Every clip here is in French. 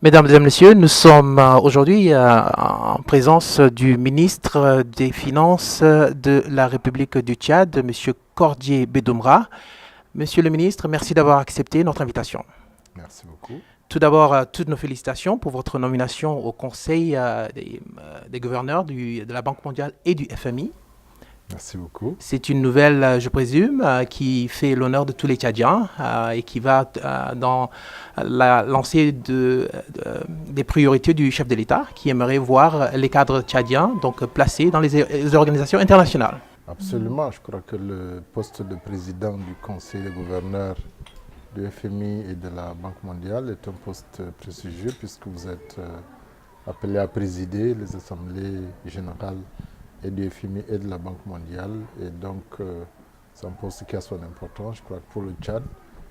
Mesdames et messieurs, nous sommes aujourd'hui en présence du ministre des Finances de la République du Tchad, Monsieur Cordier Bedoumra. Monsieur le ministre, merci d'avoir accepté notre invitation. Merci beaucoup. Tout d'abord, toutes nos félicitations pour votre nomination au Conseil des gouverneurs de la Banque mondiale et du FMI. Merci beaucoup. C'est une nouvelle, je présume, qui fait l'honneur de tous les Tchadiens et qui va dans la lancée des priorités du chef de l'État qui aimerait voir les cadres tchadiens donc placés dans les organisations internationales. Absolument. Je crois que le poste de président du Conseil des gouverneurs du FMI et de la Banque mondiale est un poste prestigieux puisque vous êtes appelé à présider les assemblées générales et du FMI et de la Banque mondiale. Et donc, c'est un poste qui a son importance. Je crois que pour le Tchad,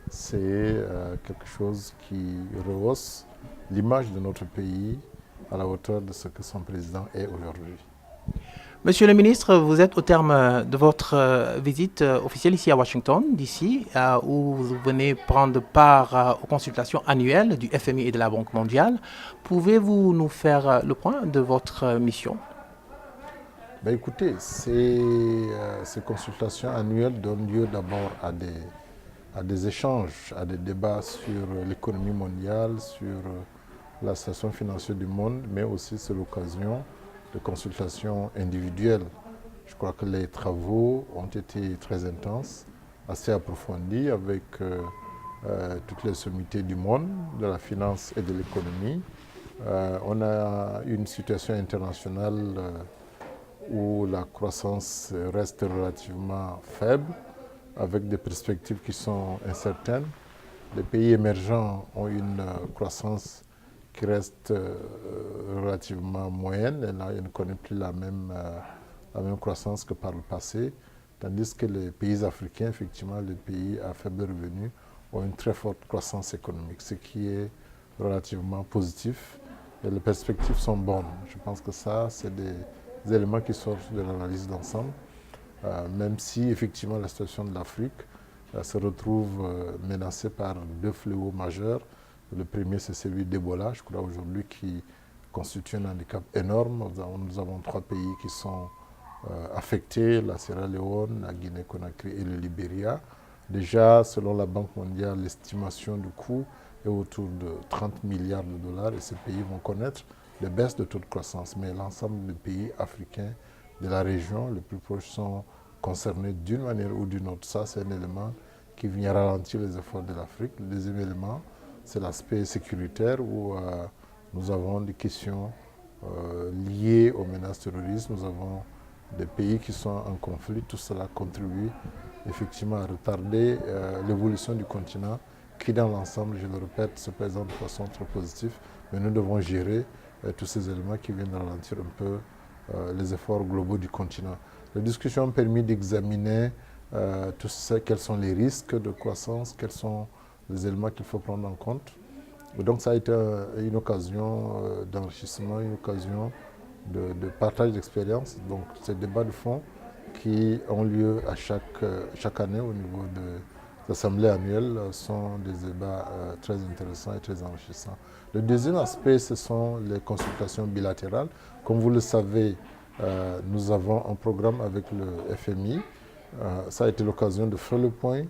c'est quelque chose qui rehausse l'image de notre pays à la hauteur de ce que son président est aujourd'hui. Monsieur le ministre, vous êtes au terme de votre visite officielle ici à Washington, d'ici, où vous venez prendre part aux consultations annuelles du FMI et de la Banque mondiale. Pouvez-vous nous faire le point de votre mission? Écoutez, ces consultations annuelles donnent lieu d'abord à des échanges, à des débats sur l'économie mondiale, sur la situation financière du monde, mais aussi c'est l'occasion de consultations individuelles. Je crois que les travaux ont été très intenses, assez approfondis avec toutes les sommités du monde, de la finance et de l'économie. On a une situation internationale où la croissance reste relativement faible, avec des perspectives qui sont incertaines. Les pays émergents ont une croissance qui reste relativement moyenne. Elle ne connaît plus la même croissance que par le passé, tandis que les pays africains, effectivement, les pays à faible revenu, ont une très forte croissance économique, ce qui est relativement positif. Et les perspectives sont bonnes. Je pense que ça, c'est des éléments qui sortent de l'analyse d'ensemble, même si effectivement la situation de l'Afrique se retrouve menacée par deux fléaux majeurs. Le premier, c'est celui d'Ebola, je crois aujourd'hui, qui constitue un handicap énorme. Nous avons trois pays qui sont affectés, la Sierra Leone, la Guinée-Conakry et le Libéria. Déjà, selon la Banque mondiale, l'estimation du coût est autour de 30 milliards de dollars et ces pays vont connaître des baisses de taux de croissance. Mais l'ensemble des pays africains de la région, les plus proches, sont concernés d'une manière ou d'une autre. Ça, c'est un élément qui vient ralentir les efforts de l'Afrique. Le deuxième élément, c'est l'aspect sécuritaire où nous avons des questions liées aux menaces terroristes. Nous avons des pays qui sont en conflit. Tout cela contribue effectivement à retarder l'évolution du continent qui, dans l'ensemble, je le répète, se présente de façon très positive. Mais nous devons gérer tous ces éléments qui viennent ralentir un peu les efforts globaux du continent. Les discussions ont permis d'examiner quels sont les risques de croissance, quels sont les éléments qu'il faut prendre en compte. Et donc ça a été une occasion d'enrichissement, une occasion de partage d'expérience. Donc ces débats de fond qui ont lieu à chaque année au niveau des assemblées annuelles sont des débats très intéressants et très enrichissants. Le deuxième aspect, ce sont les consultations bilatérales. Comme vous le savez, nous avons un programme avec le FMI. Ça a été l'occasion de faire le point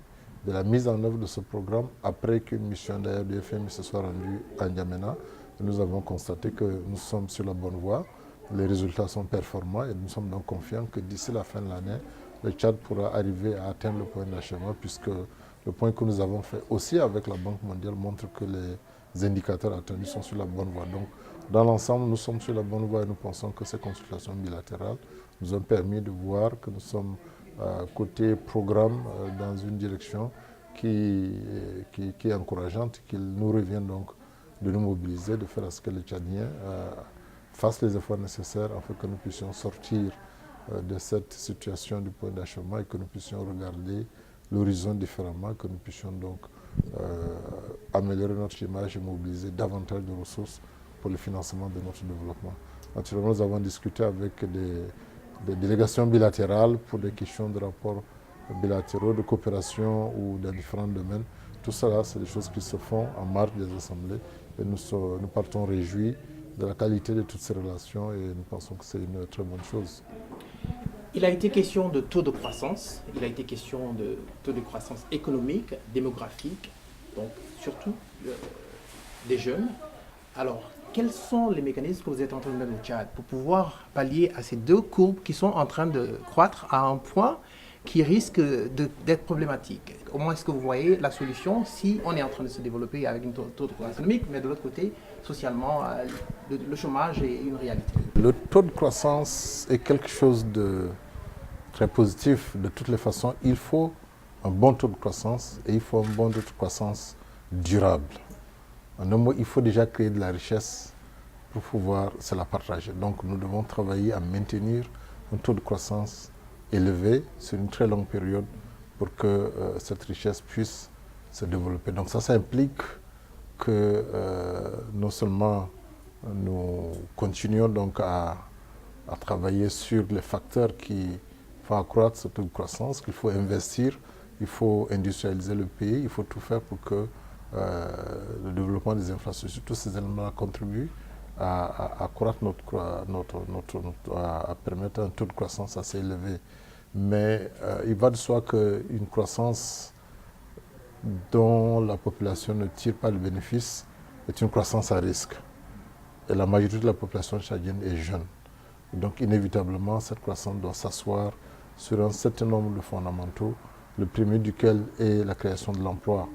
de la mise en œuvre de ce programme après qu'une mission d'ailleurs du FMI se soit rendue à N'Djamena. Nous avons constaté que nous sommes sur la bonne voie. Les résultats sont performants et nous sommes donc confiants que d'ici la fin de l'année, le Tchad pourra arriver à atteindre le point d'achèvement puisque le point que nous avons fait aussi avec la Banque mondiale montre que les indicateurs attendus sont sur la bonne voie. Donc, dans l'ensemble, nous sommes sur la bonne voie et nous pensons que ces consultations bilatérales nous ont permis de voir que nous sommes côté programme dans une direction qui est encourageante, qu'il nous revient donc de nous mobiliser, de faire à ce que les Tchadiens fassent les efforts nécessaires afin que nous puissions sortir de cette situation du point d'achèvement et que nous puissions regarder l'horizon différemment, que nous puissions donc améliorer notre image et mobiliser davantage de ressources pour le financement de notre développement. Naturellement, nous avons discuté avec des délégations bilatérales pour des questions de rapports bilatéraux, de coopération ou dans différents domaines. Tout cela, c'est des choses qui se font en marge des assemblées Et nous partons réjouis de la qualité de toutes ces relations et nous pensons que c'est une très bonne chose. Il a été question de taux de croissance, il a été question de taux de croissance économique, démographique, donc surtout des jeunes. Alors, quels sont les mécanismes que vous êtes en train de mettre au Tchad pour pouvoir pallier à ces deux courbes qui sont en train de croître à un point qui risque d'être problématique? Comment est-ce que vous voyez la solution si on est en train de se développer avec un taux de croissance économique, mais de l'autre côté, socialement, le chômage est une réalité? Le taux de croissance est quelque chose de très positif. De toutes les façons, il faut un bon taux de croissance et il faut un bon taux de croissance durable. En un mot, il faut déjà créer de la richesse pour pouvoir se la partager. Donc nous devons travailler à maintenir un taux de croissance élevé sur une très longue période pour que cette richesse puisse se développer. Donc ça implique que non seulement nous continuons donc à travailler sur les facteurs qui font accroître ce taux de croissance, qu'il faut investir, il faut industrialiser le pays, il faut tout faire pour que le développement des infrastructures, tous ces éléments contribuent à accroître à permettre un taux de croissance assez élevé. Mais il va de soi qu'une croissance dont la population ne tire pas le bénéfice est une croissance à risque. Et la majorité de la population tchadienne est jeune. Donc inévitablement, cette croissance doit s'asseoir sur un certain nombre de fondamentaux, le premier duquel est la création de l'emploi.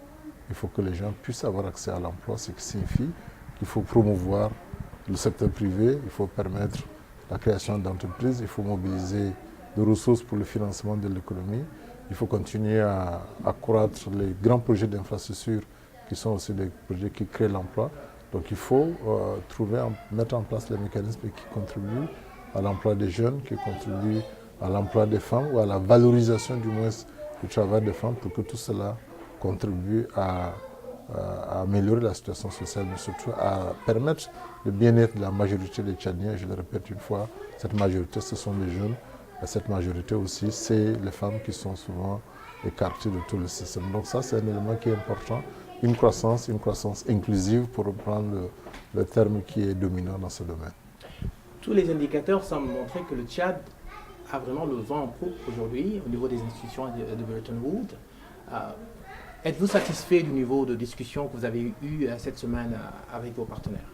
Il faut que les gens puissent avoir accès à l'emploi, ce qui signifie qu'il faut promouvoir le secteur privé, il faut permettre la création d'entreprises, il faut mobiliser des ressources pour le financement de l'économie, il faut continuer à accroître les grands projets d'infrastructure qui sont aussi des projets qui créent l'emploi. Donc il faut mettre en place les mécanismes qui contribuent à l'emploi des jeunes, qui contribuent à l'emploi des femmes ou à la valorisation du moins du travail des femmes pour que tout cela contribue à améliorer la situation sociale, mais surtout à permettre le bien-être de la majorité des Tchadiens. Je le répète une fois, cette majorité, ce sont les jeunes. Et cette majorité aussi, c'est les femmes qui sont souvent écartées de tout le système. Donc ça, c'est un élément qui est important. Une croissance inclusive, pour reprendre le terme qui est dominant dans ce domaine. Tous les indicateurs semblent montrer que le Tchad a vraiment le vent en poupe aujourd'hui au niveau des institutions de Bretton Woods. Êtes-vous satisfait du niveau de discussion que vous avez eu cette semaine avec vos partenaires?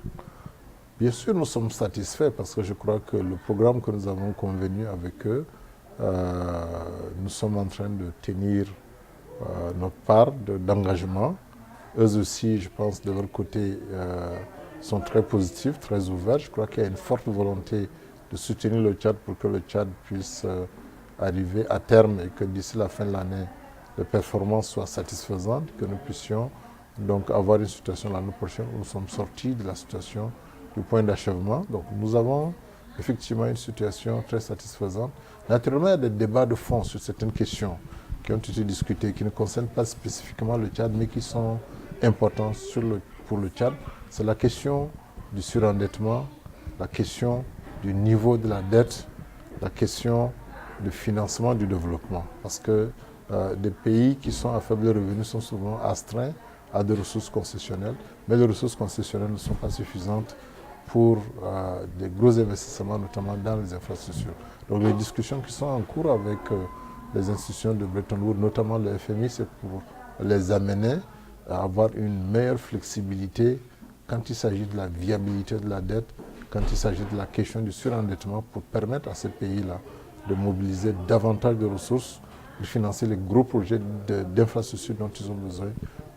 Bien sûr, nous sommes satisfaits parce que je crois que le programme que nous avons convenu avec eux, nous sommes en train de tenir notre part d'engagement. Eux aussi, je pense, de leur côté, sont très positifs, très ouverts. Je crois qu'il y a une forte volonté de soutenir le Tchad pour que le Tchad puisse arriver à terme et que d'ici la fin de l'année, les performances soient satisfaisantes, que nous puissions donc avoir une situation l'année prochaine où nous sommes sortis de la situation du point d'achèvement. Donc nous avons effectivement une situation très satisfaisante. Naturellement, il y a des débats de fond sur certaines questions qui ont été discutées, qui ne concernent pas spécifiquement le Tchad, mais qui sont importantes pour le Tchad. C'est la question du surendettement, la question du niveau de la dette, la question du financement du développement. Parce que des pays qui sont à faible revenu sont souvent astreints à des ressources concessionnelles, mais les ressources concessionnelles ne sont pas suffisantes pour des gros investissements, notamment dans les infrastructures. Donc les discussions qui sont en cours avec les institutions de Bretton Woods, notamment le FMI, c'est pour les amener à avoir une meilleure flexibilité quand il s'agit de la viabilité de la dette, quand il s'agit de la question du surendettement, pour permettre à ces pays-là de mobiliser davantage de ressources pour financer les gros projets d'infrastructures dont ils ont besoin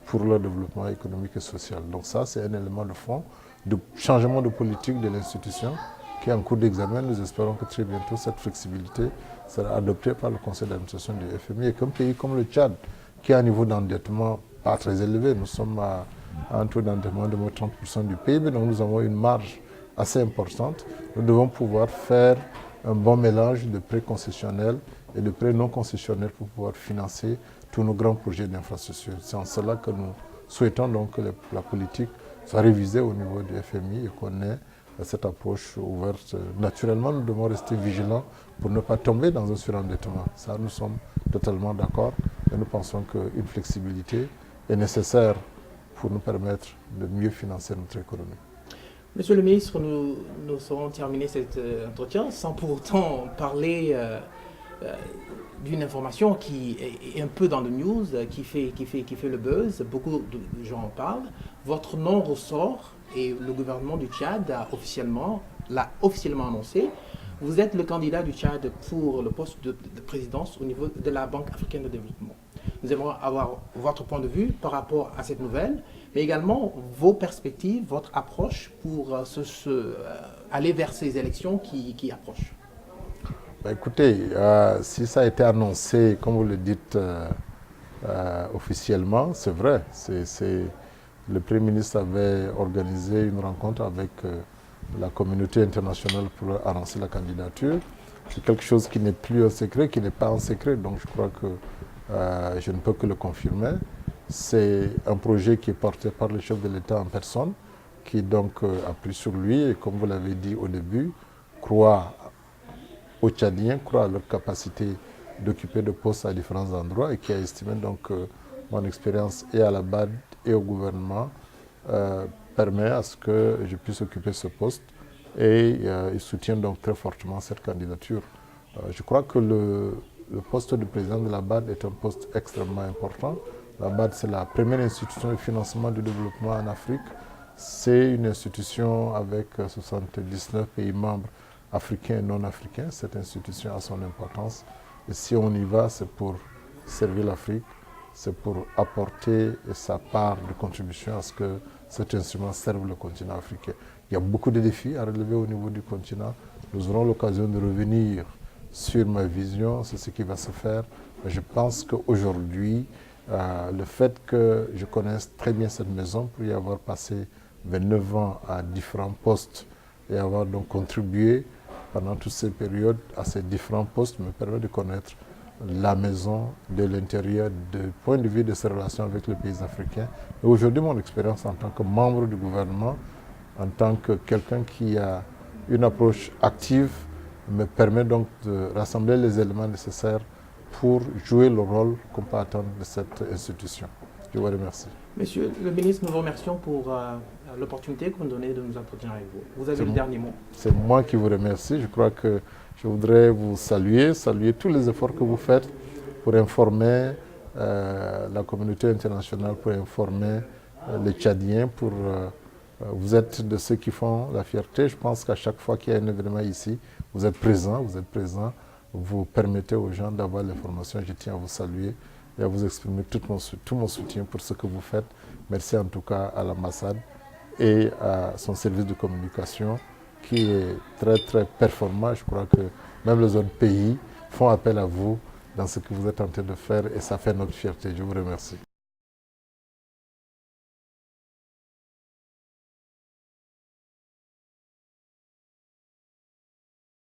pour leur développement économique et social. Donc ça, c'est un élément de fond, de changement de politique de l'institution qui est en cours d'examen. Nous espérons que très bientôt, cette flexibilité sera adoptée par le conseil d'administration du FMI et qu'un pays comme le Tchad, qui a un niveau d'endettement pas très élevé, nous sommes à un taux d'endettement de 30% du PIB, donc nous avons une marge assez importante. Nous devons pouvoir faire un bon mélange de prêts concessionnels et de prêts non concessionnels pour pouvoir financer tous nos grands projets d'infrastructure. C'est en cela que nous souhaitons donc que la politique soit révisée au niveau du FMI et qu'on ait cette approche ouverte. Naturellement, nous devons rester vigilants pour ne pas tomber dans un surendettement. Ça, nous sommes totalement d'accord et nous pensons qu'une flexibilité est nécessaire pour nous permettre de mieux financer notre économie. Monsieur le ministre, nous saurons terminer cet entretien sans pour autant parler d'une information qui est un peu dans le news, qui fait le buzz. Beaucoup de gens en parlent. Votre nom ressort et le gouvernement du Tchad l'a officiellement annoncé. Vous êtes le candidat du Tchad pour le poste de présidence au niveau de la Banque africaine de développement. Nous aimerions avoir votre point de vue par rapport à cette nouvelle, mais également vos perspectives, votre approche pour aller vers ces élections qui approchent. Ben écoutez, si ça a été annoncé, comme vous le dites, officiellement, c'est vrai. Le Premier ministre avait organisé une rencontre avec la communauté internationale pour annoncer la candidature. C'est quelque chose qui n'est plus un secret, qui n'est pas un secret, donc je crois que je ne peux que le confirmer. C'est un projet qui est porté par le chef de l'État en personne, qui donc a pris sur lui et, comme vous l'avez dit au début, croit aux Tchadiens, croit à leur capacité d'occuper des postes à différents endroits et qui a estimé donc que mon expérience et à la BAD et au gouvernement permet à ce que je puisse occuper ce poste et il soutient donc très fortement cette candidature. Je crois que le poste de président de la BAD est un poste extrêmement important. La BAD, c'est la première institution de financement du développement en Afrique. C'est une institution avec 79 pays membres africains et non africains. Cette institution a son importance. Et si on y va, c'est pour servir l'Afrique, c'est pour apporter sa part de contribution à ce que cet instrument serve le continent africain. Il y a beaucoup de défis à relever au niveau du continent. Nous aurons l'occasion de revenir sur ma vision, sur ce qui va se faire. Mais je pense qu'aujourd'hui, le fait que je connaisse très bien cette maison, pour y avoir passé 29 ans à différents postes et avoir donc contribué pendant toutes ces périodes à ces différents postes, me permet de connaître la maison de l'intérieur, du point de vue de ses relations avec les pays africains. Et aujourd'hui, mon expérience en tant que membre du gouvernement, en tant que quelqu'un qui a une approche active, me permet donc de rassembler les éléments nécessaires pour jouer le rôle qu'on peut attendre de cette institution. Je vous remercie. Monsieur le ministre, nous vous remercions pour l'opportunité que vous nous donnez de nous entretenir avec vous. Vous avez le dernier mot. C'est moi qui vous remercie. Je crois que je voudrais vous saluer tous les efforts que vous faites pour informer la communauté internationale, pour informer les Tchadiens. Vous êtes de ceux qui font la fierté. Je pense qu'à chaque fois qu'il y a un événement ici, vous êtes présents, vous permettez aux gens d'avoir l'information. Je tiens à vous saluer et à vous exprimer tout mon soutien pour ce que vous faites. Merci en tout cas à l'ambassade et à son service de communication qui est très très performant. Je crois que même les autres pays font appel à vous dans ce que vous êtes en train de faire et ça fait notre fierté. Je vous remercie.